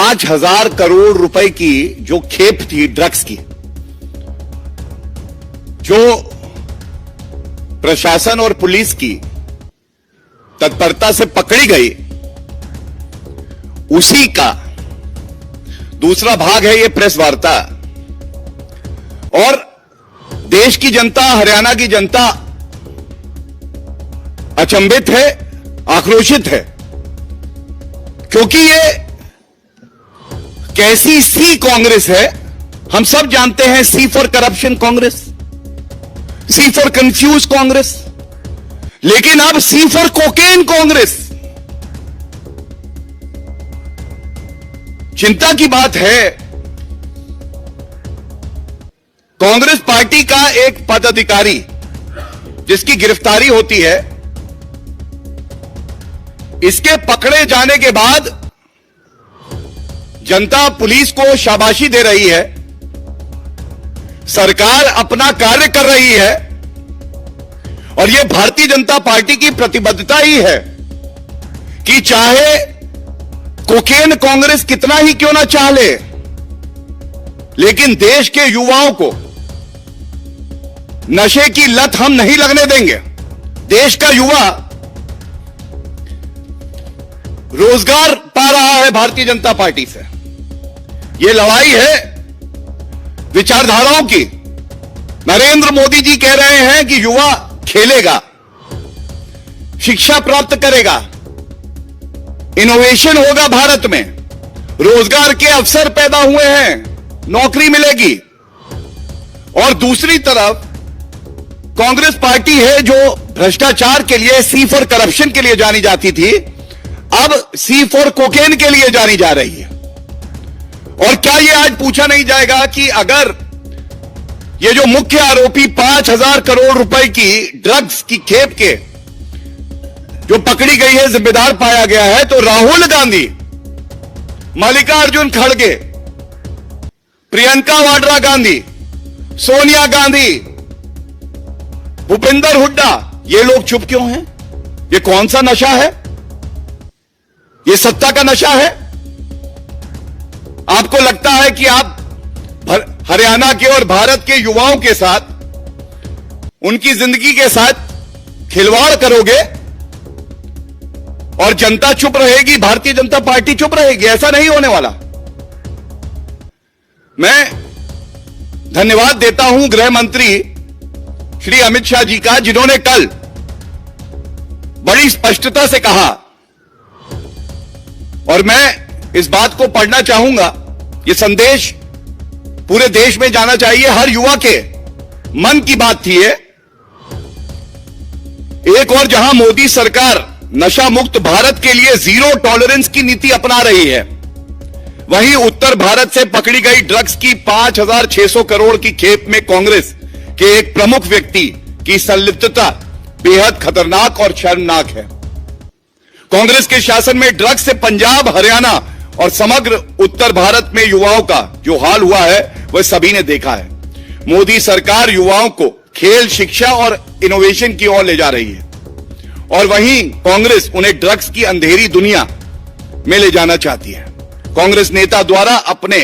5,000 करोड़ रुपए की जो खेप थी ड्रग्स की, जो प्रशासन और पुलिस की तत्परता से पकड़ी गई, उसी का दूसरा भाग है ये प्रेस वार्ता। और देश की जनता, हरियाणा की जनता अचंभित है, आक्रोशित है, क्योंकि ये कैसी सी कांग्रेस है। हम सब जानते हैं, C for corruption Congress, C for confuse Congress, लेकिन अब सी फॉर कोकेन कांग्रेस। चिंता की बात है, कांग्रेस पार्टी का एक पदाधिकारी जिसकी गिरफ्तारी होती है, इसके पकड़े जाने के बाद जनता पुलिस को शाबाशी दे रही है, सरकार अपना कार्य कर रही है, और यह भारतीय जनता पार्टी की प्रतिबद्धता ही है कि चाहे कोकेन कांग्रेस कितना ही क्यों ना चाह ले, लेकिन देश के युवाओं को नशे की लत हम नहीं लगने देंगे। देश का युवा रोजगार पा रहा है भारतीय जनता पार्टी से। यह लड़ाई है विचारधाराओं की। नरेंद्र मोदी जी कह रहे हैं कि युवा खेलेगा, शिक्षा प्राप्त करेगा, इनोवेशन होगा भारत में, रोजगार के अवसर पैदा हुए हैं, नौकरी मिलेगी। और दूसरी तरफ कांग्रेस पार्टी है जो भ्रष्टाचार के लिए, सी फॉर करप्शन के लिए जानी जाती थी, अब सी फॉर कोकेन के लिए जानी जा रही है। और क्या यह आज पूछा नहीं जाएगा कि अगर ये जो मुख्य आरोपी 5,000 करोड़ रुपए की ड्रग्स की खेप के जो पकड़ी गई है, जिम्मेदार पाया गया है, तो राहुल गांधी, मल्लिकार्जुन खड़गे, प्रियंका वाड्रा गांधी, सोनिया गांधी, भूपेंद्र हुड्डा, ये लोग चुप क्यों हैं? ये कौन सा नशा है? ये सत्ता का नशा है? आपको लगता है कि आप हरियाणा के और भारत के युवाओं के साथ, उनकी जिंदगी के साथ खिलवाड़ करोगे और जनता चुप रहेगी, भारतीय जनता पार्टी चुप रहेगी? ऐसा नहीं होने वाला। मैं धन्यवाद देता हूं गृह मंत्री श्री अमित शाह जी का, जिन्होंने कल बड़ी स्पष्टता से कहा, और मैं इस बात को पढ़ना चाहूंगा, यह संदेश पूरे देश में जाना चाहिए, हर युवा के मन की बात थी ये। एक और जहां मोदी सरकार नशा मुक्त भारत के लिए जीरो टॉलरेंस की नीति अपना रही है, वहीं उत्तर भारत से पकड़ी गई ड्रग्स की 5,600 करोड़ की खेप में कांग्रेस के एक प्रमुख व्यक्ति की संलिप्तता बेहद खतरनाक और शर्मनाक है। कांग्रेस के शासन में ड्रग्स से पंजाब, हरियाणा और समग्र उत्तर भारत में युवाओं का जो हाल हुआ है, वह सभी ने देखा है। मोदी सरकार युवाओं को खेल, शिक्षा और इनोवेशन की ओर ले जा रही है, और वहीं कांग्रेस उन्हें ड्रग्स की अंधेरी दुनिया में ले जाना चाहती है। कांग्रेस नेता द्वारा अपने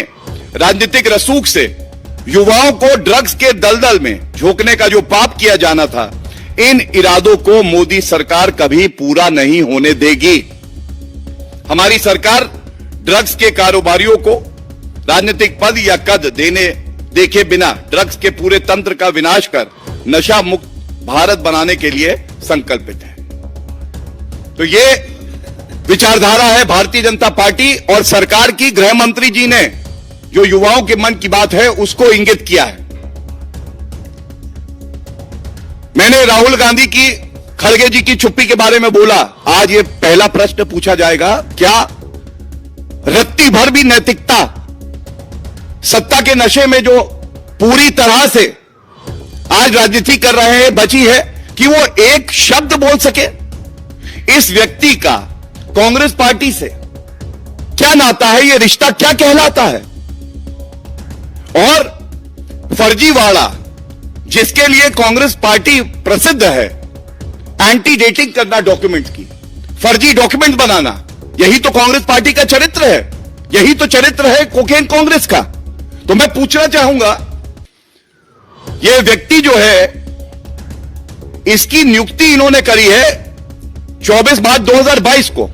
राजनीतिक रसूख से युवाओं को ड्रग्स के दलदल में झोंकने का जो पाप किया जाना था, इन इरादों को मोदी सरकार कभी पूरा नहीं होने देगी। हमारी सरकार ड्रग्स के कारोबारियों को राजनीतिक पद या कद देखे बिना ड्रग्स के पूरे तंत्र का विनाश कर नशा मुक्त भारत बनाने के लिए संकल्पित है। तो ये विचारधारा है भारतीय जनता पार्टी और सरकार की। गृह मंत्री जी ने जो युवाओं के मन की बात है, उसको इंगित किया है। मैंने राहुल गांधी की, खड़गे जी की चुप्पी के बारे में बोला। आज ये पहला प्रश्न पूछा जाएगा, क्या रत्ती भर भी नैतिकता सत्ता के नशे में जो पूरी तरह से आज राजनीति कर रहे हैं बची है कि वो एक शब्द बोल सके? इस व्यक्ति का कांग्रेस पार्टी से क्या नाता है? ये रिश्ता क्या कहलाता है? और फर्जीवाड़ा, जिसके लिए कांग्रेस पार्टी प्रसिद्ध है, एंटी डेटिंग करना डॉक्यूमेंट की, फर्जी डॉक्यूमेंट बनाना, यही तो कांग्रेस पार्टी का चरित्र है। यही तो चरित्र है कोकेन कांग्रेस का। तो मैं पूछना चाहूंगा, यह व्यक्ति जो है, इसकी नियुक्ति इन्होंने करी है 24 मार्च 2022 को,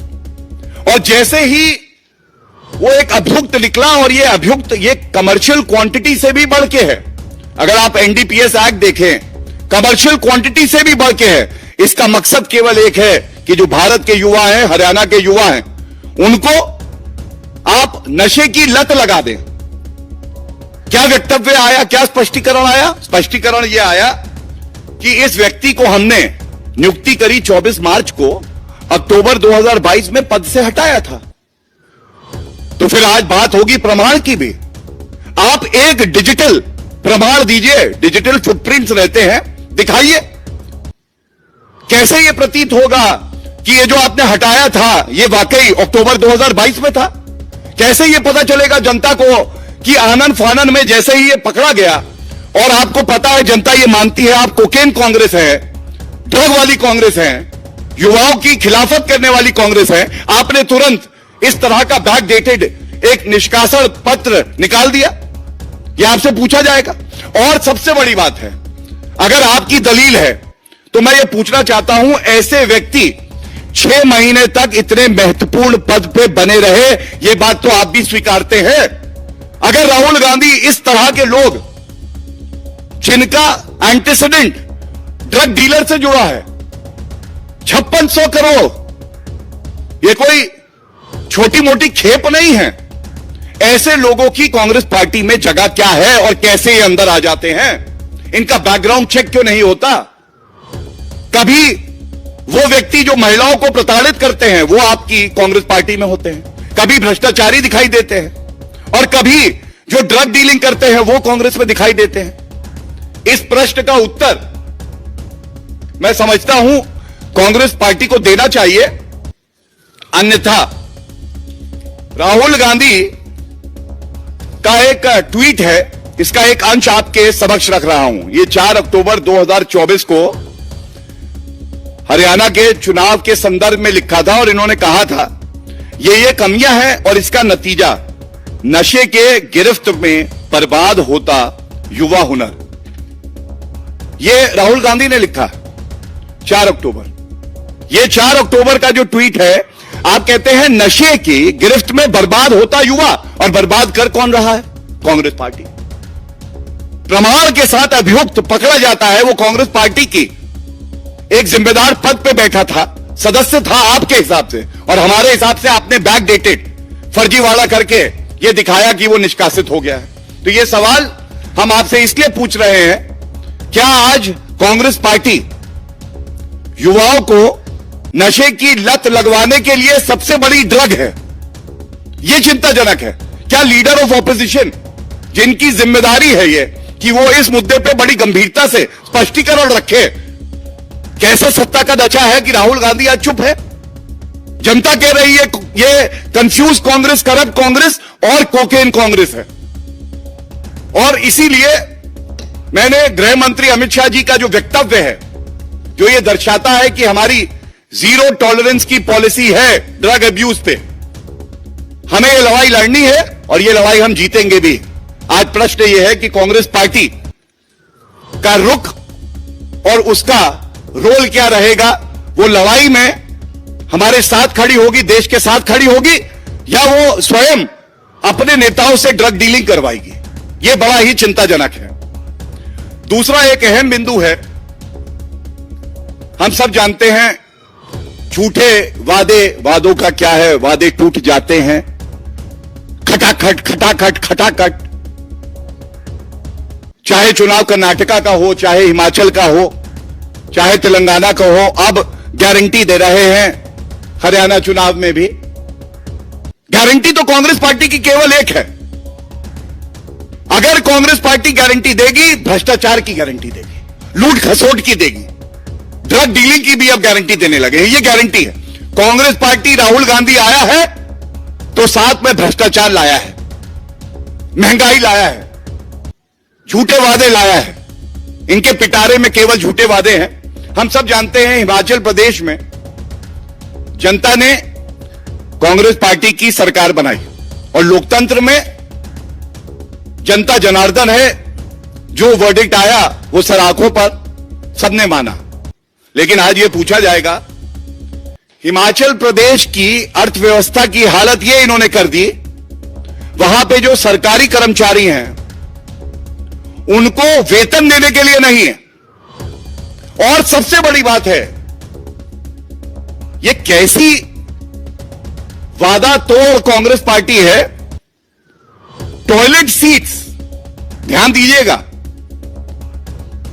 और जैसे ही वो एक अभियुक्त निकला, और ये अभियुक्त ये कमर्शियल क्वांटिटी से भी बढ़ के है। अगर आप एनडीपीएस एक्ट देखें, कमर्शियल क्वांटिटी से भी बढ़ के है। इसका मकसद केवल एक है कि जो भारत के युवा हैं, हरियाणा के युवा हैं, उनको आप नशे की लत लगा दें। क्या वक्तव्य आया, क्या स्पष्टीकरण आया? स्पष्टीकरण यह आया कि इस व्यक्ति को हमने नियुक्ति करी 24 मार्च को, अक्टूबर 2022 में पद से हटाया था। तो फिर आज बात होगी प्रमाण की भी। आप एक डिजिटल प्रमाण दीजिए, डिजिटल फुटप्रिंट्स रहते हैं, दिखाइए। कैसे यह प्रतीत होगा कि ये जो आपने हटाया था ये वाकई अक्टूबर 2022 में था? कैसे यह पता चलेगा जनता को कि आनन फानन में जैसे ही ये पकड़ा गया, और आपको पता है जनता ये मानती है आप कोकेन कांग्रेस है, ड्रग वाली कांग्रेस है, युवाओं की खिलाफत करने वाली कांग्रेस है, आपने तुरंत इस तरह का बैकडेटेड एक निष्कासन पत्र निकाल दिया? यह आपसे पूछा जाएगा। और सबसे बड़ी बात है, अगर आपकी दलील है तो मैं यह पूछना चाहता हूं, ऐसे व्यक्ति 6 महीने तक इतने महत्वपूर्ण पद पे बने रहे, यह बात तो आप भी स्वीकारते हैं। अगर राहुल गांधी इस तरह के लोग जिनका एंटीसीडेंट ड्रग डीलर से जुड़ा है, 5600 करोड़, यह कोई छोटी मोटी खेप नहीं है। ऐसे लोगों की कांग्रेस पार्टी में जगह क्या है और कैसे ये अंदर आ जाते हैं? इनका बैकग्राउंड चेक क्यों नहीं होता? कभी वो व्यक्ति जो महिलाओं को प्रताड़ित करते हैं वो आपकी कांग्रेस पार्टी में होते हैं, कभी भ्रष्टाचारी दिखाई देते हैं, और कभी जो ड्रग डीलिंग करते हैं वो कांग्रेस में दिखाई देते हैं। इस प्रश्न का उत्तर मैं समझता हूं कांग्रेस पार्टी को देना चाहिए, अन्यथा राहुल गांधी का एक ट्वीट है, इसका एक अंश आपके समक्ष रख रहा हूं। ये 4 अक्टूबर 2024 को हरियाणा के चुनाव के संदर्भ में लिखा था, और इन्होंने कहा था ये कमियां हैं और इसका नतीजा नशे के गिरफ्त में बर्बाद होता युवा हुनर। ये राहुल गांधी ने लिखा 4 अक्टूबर। ये 4 अक्टूबर का जो ट्वीट है, आप कहते हैं नशे की गिरफ्त में बर्बाद होता युवा, और बर्बाद कर कौन रहा है? कांग्रेस पार्टी। प्रमाण के साथ अभियुक्त पकड़ा जाता है, वो कांग्रेस पार्टी की एक जिम्मेदार पद पे बैठा था, सदस्य था आपके हिसाब से, और हमारे हिसाब से आपने बैकडेटेड फर्जीवाड़ा करके ये दिखाया कि वो निष्कासित हो गया है। तो ये सवाल हम आपसे इसलिए पूछ रहे हैं, क्या आज कांग्रेस पार्टी युवाओं को नशे की लत लगवाने के लिए सबसे बड़ी ड्रग है? यह चिंताजनक है। क्या लीडर ऑफ ऑपोजिशन, जिनकी जिम्मेदारी है ये कि वो इस मुद्दे पे बड़ी गंभीरता से स्पष्टीकरण रखे, कैसे सत्ता का दचा है कि राहुल गांधी आज चुप है? जनता कह रही है ये कंफ्यूज कांग्रेस, करप्ट कांग्रेस और कोकेन कांग्रेस है। और इसीलिए मैंने गृह मंत्री अमित शाह जी का जो वक्तव्य है, जो ये दर्शाता है कि हमारी जीरो टॉलरेंस की पॉलिसी है ड्रग अब्यूज पे, हमें ये लड़ाई लड़नी है और ये लड़ाई हम जीतेंगे भी। आज प्रश्न ये है कि कांग्रेस पार्टी का रुख और उसका रोल क्या रहेगा? वो लड़ाई में हमारे साथ खड़ी होगी, देश के साथ खड़ी होगी, या वो स्वयं अपने नेताओं से ड्रग डीलिंग करवाएगी? ये बड़ा ही चिंताजनक है। दूसरा एक अहम बिंदु है, हम सब जानते हैं झूठे वादों का क्या है, वादे टूट जाते हैं, खटाखट खटाखट खटाखट। चाहे चुनाव कर्नाटका का हो, चाहे हिमाचल का हो, चाहे तेलंगाना का हो, अब गारंटी दे रहे हैं हरियाणा चुनाव में भी। गारंटी तो कांग्रेस पार्टी की केवल एक है। अगर कांग्रेस पार्टी गारंटी देगी, भ्रष्टाचार की गारंटी देगी, लूट खसोट की देगी, ड्रग डीलिंग की भी अब गारंटी देने लगे हैं। ये गारंटी है। कांग्रेस पार्टी, राहुल गांधी आया है तो साथ में भ्रष्टाचार लाया है, महंगाई लाया है, झूठे वादे लाया है। इनके पिटारे में केवल झूठे वादे हैं। हम सब जानते हैं हिमाचल प्रदेश में जनता ने कांग्रेस पार्टी की सरकार बनाई और लोकतंत्र में जनता जनार्दन है। जो वर्डिक्ट आया वो सराखों पर सबने माना। लेकिन आज ये पूछा जाएगा, हिमाचल प्रदेश की अर्थव्यवस्था की हालत ये इन्होंने कर दी, वहां पे जो सरकारी कर्मचारी हैं उनको वेतन देने के लिए नहीं है। और सबसे बड़ी बात है, ये कैसी वादा तोड़ कांग्रेस पार्टी है। टॉयलेट सीट्स, ध्यान दीजिएगा,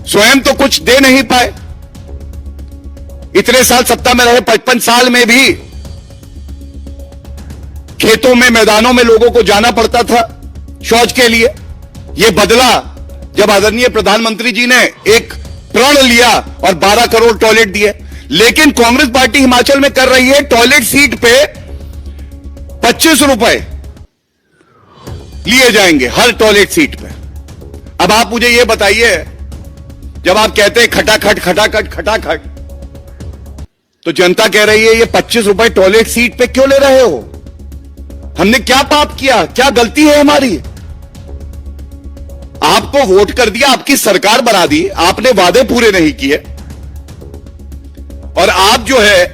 स्वयं तो कुछ दे नहीं पाए। इतने साल सत्ता में रहे, 55 साल में भी खेतों में, मैदानों में लोगों को जाना पड़ता था शौच के लिए। यह बदला जब आदरणीय प्रधानमंत्री जी ने एक प्रण लिया और 12 करोड़ टॉयलेट दिए। लेकिन कांग्रेस पार्टी हिमाचल में कर रही है, टॉयलेट सीट पे 25 रुपए लिए जाएंगे हर टॉयलेट सीट पे। अब आप मुझे यह बताइए, जब आप कहते हैं खटाखट खटाखट खटाखट, तो जनता कह रही है ये 25 रुपए टॉयलेट सीट पे क्यों ले रहे हो? हमने क्या पाप किया, क्या गलती है हमारी? आपको वोट कर दिया, आपकी सरकार बना दी, आपने वादे पूरे नहीं किए और आप जो है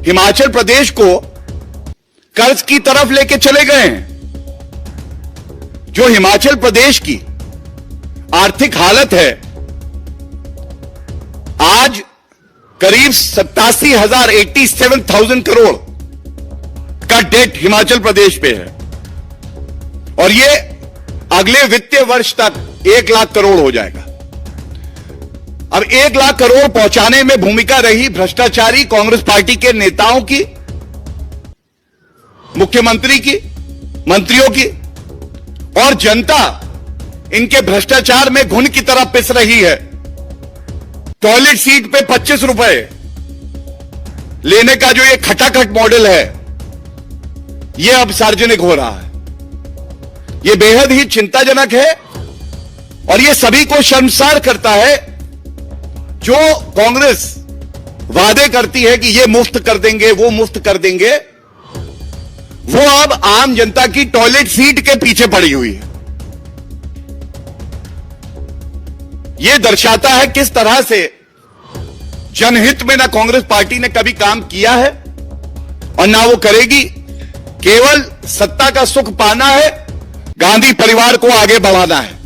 हिमाचल प्रदेश को कर्ज की तरफ लेके चले गए हैं। जो हिमाचल प्रदेश की आर्थिक हालत है, आज करीब 87,000 करोड़ का डेट हिमाचल प्रदेश पे है और ये अगले वित्तीय वर्ष तक 1 लाख करोड़ हो जाएगा। अब 1 लाख करोड़ पहुंचाने में भूमिका रही भ्रष्टाचारी कांग्रेस पार्टी के नेताओं की, मुख्यमंत्री की, मंत्रियों की, और जनता इनके भ्रष्टाचार में घुन की तरह पिस रही है। टॉयलेट सीट पे 25 रुपए लेने का जो ये खटाखट मॉडल है, ये अब सार्वजनिक हो रहा है। ये बेहद ही चिंताजनक है और ये सभी को शर्मसार करता है। जो कांग्रेस वादे करती है कि ये मुफ्त कर देंगे, वो मुफ्त कर देंगे, वो अब आम जनता की टॉयलेट सीट के पीछे पड़ी हुई है। यह दर्शाता है किस तरह से जनहित में ना कांग्रेस पार्टी ने कभी काम किया है और ना वो करेगी। केवल सत्ता का सुख पाना है, गांधी परिवार को आगे बढ़ाना है।